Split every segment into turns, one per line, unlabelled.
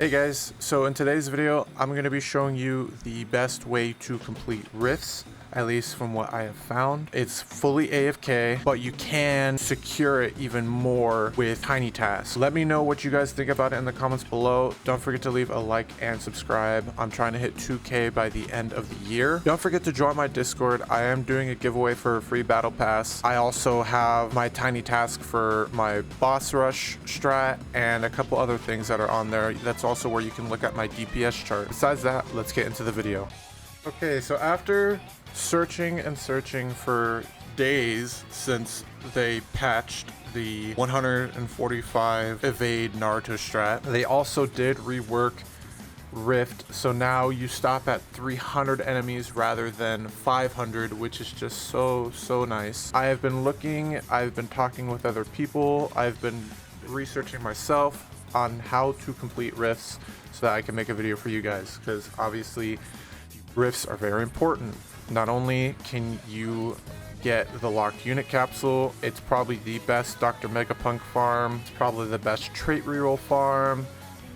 Hey guys, so in today's video, I'm going to be showing you the best way to complete rifts, at least from what I have found. It's fully AFK, but you can secure it even more with tiny tasks. Let me know what you guys think about it in the comments below. Don't forget to leave a like and subscribe. I'm trying to hit 2K by the end of the year. Don't forget to join my Discord. I am doing a giveaway for a free battle pass. I also have my tiny task for my boss rush strat and a couple other things that are on there. That's also where you can look at my DPS chart. Besides that, let's get into the video. Okay, so after searching and searching for days since they patched the 145 evade Naruto strat, they also did rework Rift, so now you stop at 300 enemies rather than 500, which is just so nice. I have been looking, I've been talking with other people, I've been researching myself on how to complete rifts so that I can make a video for you guys, because obviously rifts are very important. Not only can you get the locked unit capsule, it's probably the best Dr. Megapunk farm, it's probably the best trait reroll farm,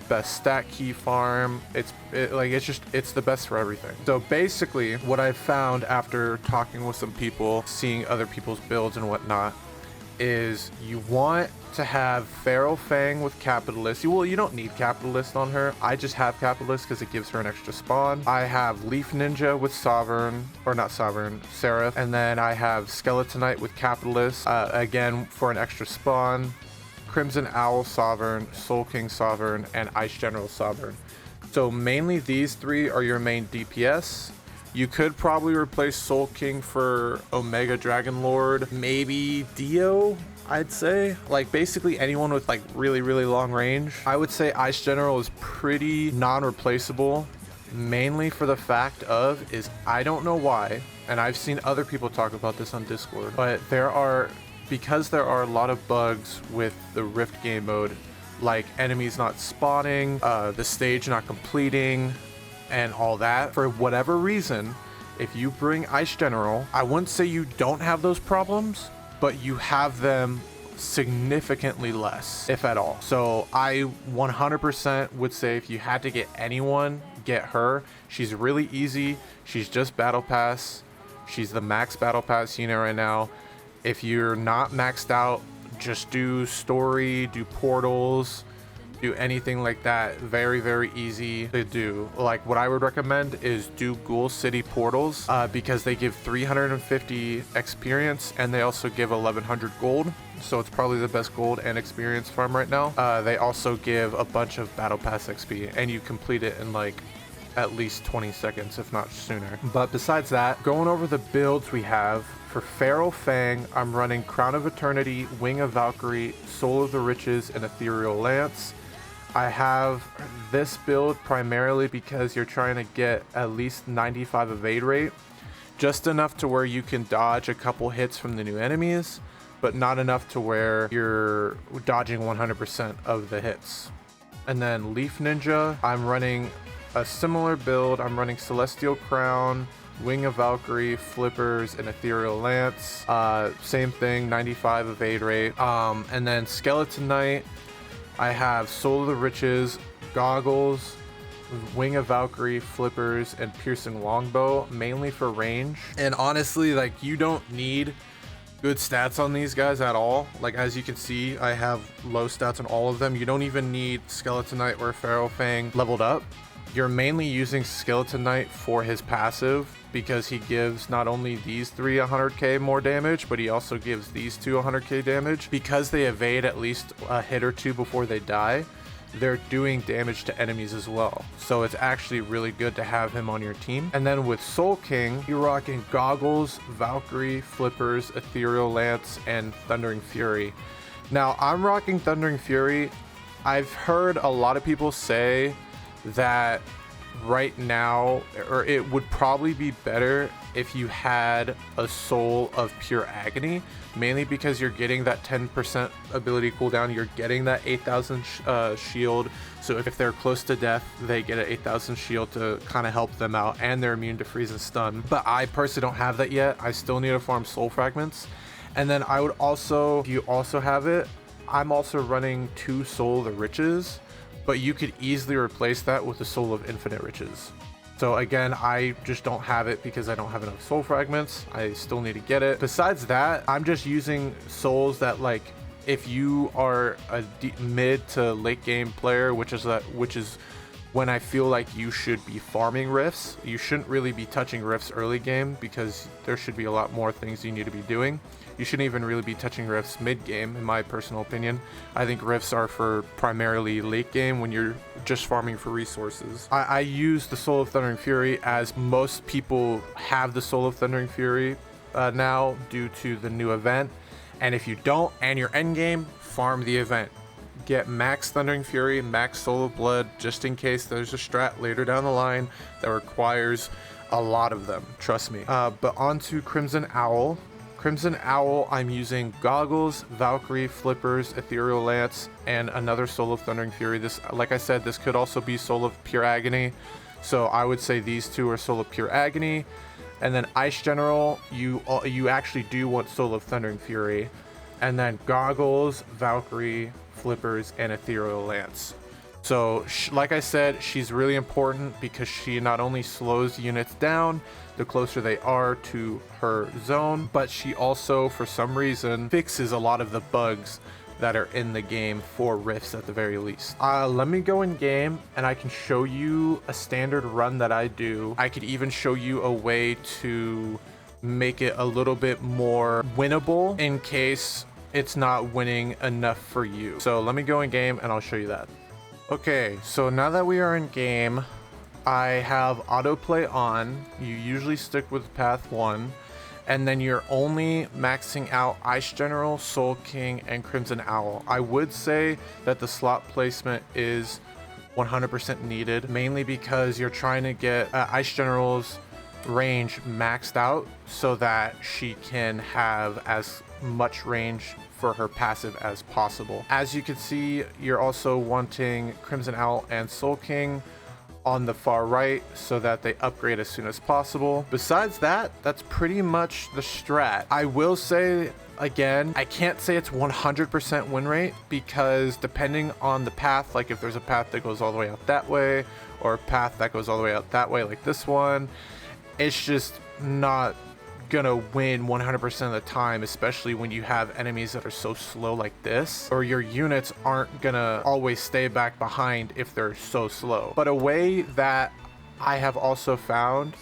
best stat key farm. It's the best for everything. So basically what I've found after talking with some people, seeing other people's builds and whatnot, is you want to have Feral Fang with Capitalist. Well, you don't need Capitalist on her. I just have Capitalist because it gives her an extra spawn. I have Leaf Ninja with Sovereign, or not Sovereign, Seraph. And then I have Skeletonite with Capitalist, again for an extra spawn. Crimson Owl Sovereign, Soul King Sovereign, and Ice General Sovereign. So mainly these three are your main DPS. You could probably replace Soul King for Omega Dragon Lord, maybe Dio, I'd say. Like basically anyone with like really long range. I would say Ice General is pretty non-replaceable, mainly for the fact of is I don't know why, and I've seen other people talk about this on Discord, but because there are a lot of bugs with the Rift game mode, like enemies not spawning, the stage not completing, and all that. For whatever reason, if you bring Ice General, I wouldn't say you don't have those problems, but you have them significantly less, if at all. So I 100% would say if you had to get anyone, get her. She's really easy. She's just battle pass. She's the max battle pass unit right now. If you're not maxed out, just do story, do portals, do anything like that. Very easy to do. Like what I would recommend is do Ghoul City portals, because they give 350 experience and they also give 1100 gold, so it's probably the best gold and experience farm right now. They also give a bunch of battle pass XP and you complete it in like at least 20 seconds, if not sooner. But besides that, going over the builds we have for Feral Fang, I'm running Crown of Eternity, Wing of Valkyrie, Soul of the Riches, and Ethereal Lance. I have this build primarily because you're trying to get at least 95 evade rate, just enough to where you can dodge a couple hits from the new enemies, but not enough to where you're dodging 100% of the hits. And then Leaf Ninja, I'm running a similar build. I'm running Celestial Crown, Wing of Valkyrie, Flippers, and Ethereal Lance. Same thing, 95 evade rate. And then Skeleton Knight, I have Soul of the Riches, Goggles, Wing of Valkyrie, Flippers, and Piercing Longbow, mainly for range. And honestly, like, you don't need good stats on these guys at all. Like, as you can see, I have low stats on all of them. You don't even need Skeleton Knight or Feral Fang leveled up. You're mainly using Skeleton Knight for his passive because he gives not only these three 100k more damage, but he also gives these two 100k damage. Because they evade at least a hit or two before they die, they're doing damage to enemies as well. So it's actually really good to have him on your team. And then with Soul King, you're rocking Goggles, Valkyrie, Flippers, Ethereal Lance, and Thundering Fury. Now, I'm rocking Thundering Fury. I've heard a lot of people say that right now, or it would probably be better if you had a Soul of Pure Agony, mainly because you're getting that 10% ability cooldown, you're getting that 8000 shield, so if they're close to death, they get an 8000 shield to kind of help them out, and they're immune to freeze and stun. But I personally don't have that yet. I still need to farm soul fragments. And then I would also, if you also have it, I'm also running 2 Soul of the Riches, but you could easily replace that with the Soul of Infinite Riches. So again, I just don't have it because I don't have enough soul fragments. I still need to get it. Besides that, I'm just using souls that, like, if you are a mid to late game player, which is when I feel like you should be farming rifts. You shouldn't really be touching rifts early game because there should be a lot more things you need to be doing. You shouldn't even really be touching rifts mid game, in my personal opinion. I think rifts are for primarily late game when you're just farming for resources. I use the Soul of Thundering Fury, as most people have the Soul of Thundering Fury now due to the new event. And if you don't, and you're end game, farm the event. Get max Thundering Fury, max Soul of Blood, just in case there's a strat later down the line that requires a lot of them, trust me. But on to Crimson Owl. Crimson Owl, I'm using Goggles, Valkyrie, Flippers, Ethereal Lance, and another Soul of Thundering Fury. This, like I said, this could also be Soul of Pure Agony. So I would say these two are Soul of Pure Agony. And then Ice General, you actually do want Soul of Thundering Fury. And then Goggles, Valkyrie, Flippers, and Ethereal Lance. So like I said, she's really important because she not only slows units down the closer they are to her zone, but she also, for some reason, fixes a lot of the bugs that are in the game for rifts at the very least. Let me go in game and I can show you a standard run that I do. I could even show you a way to make it a little bit more winnable in case it's not winning enough for you. So let me go in game and I'll show you that. Okay, so now that we are in game, I have autoplay on. You usually stick with path 1, and then you're only maxing out Ice General, Soul King, and Crimson Owl. I would say that the slot placement is 100% needed, mainly because you're trying to get Ice General's range maxed out so that she can have as much range for her passive as possible. As you can see, you're also wanting Crimson Owl and Soul King on the far right so that they upgrade as soon as possible. Besides that, that's pretty much the strat. I will say, again, I can't say it's 100% win rate because depending on the path, like if there's a path that goes all the way out that way or a path that goes all the way out that way like this one, it's just not gonna win 100% of the time, especially when you have enemies that are so slow like this, or your units aren't gonna always stay back behind if they're so slow. But a way that I have also found,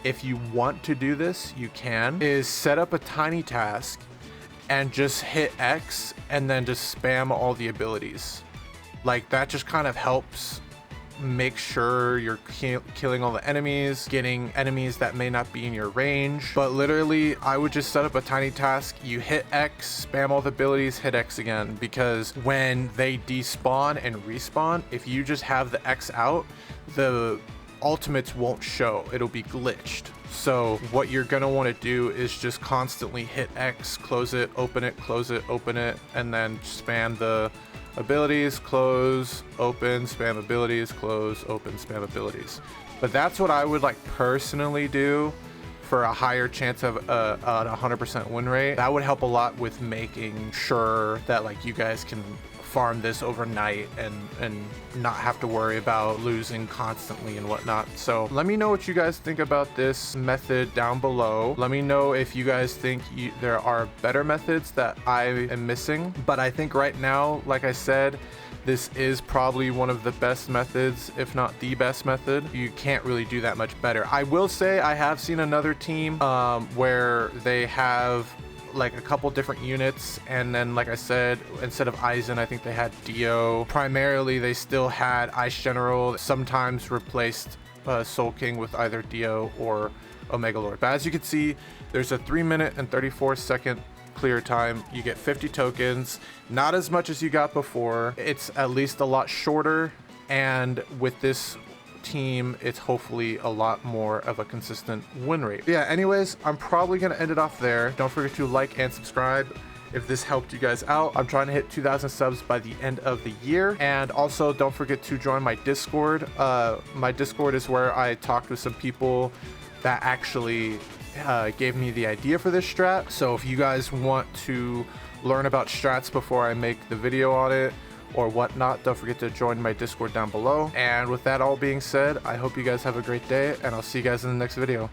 if you want to do this, you can, is set up a tiny task and just hit X and then just spam all the abilities. Like that just kind of helps make sure you're killing all the enemies, getting enemies that may not be in your range. But literally, I would just set up a tiny task. You hit X, spam all the abilities, hit X again, because when they despawn and respawn, if you just have the X out, the ultimates won't show. It'll be glitched. So what you're gonna want to do is just constantly hit X, close it, open it, and then spam the abilities, close, open, spam abilities, close, open, spam abilities. But that's what I would like personally do for a higher chance of a 100% win rate. That would help a lot with making sure that like you guys can farm this overnight and not have to worry about losing constantly and whatnot. So let me know what you guys think about this method down below. Let me know if you guys think there are better methods that I am missing. But I think right now, like I said, this is probably one of the best methods, if not the best method. You can't really do that much better. I will say I have seen another team where they have like a couple different units, and then like I said, instead of Aizen, I think they had Dio. Primarily they still had Ice General, sometimes replaced Soul King with either Dio or Omega Lord. But as you can see, there's a 3-minute and 34-second clear time. You get 50 tokens, not as much as you got before. It's at least a lot shorter, and with this team, it's hopefully a lot more of a consistent win rate. Yeah, anyways, I'm probably gonna end it off there. Don't forget to like and subscribe if this helped you guys out. I'm trying to hit 2,000 subs by the end of the year. And also don't forget to join my Discord. My Discord is where I talked with some people that actually gave me the idea for this strat. So if you guys want to learn about strats before I make the video on it, or whatnot, don't forget to join my Discord down below. And with that all being said, I hope you guys have a great day, and I'll see you guys in the next video.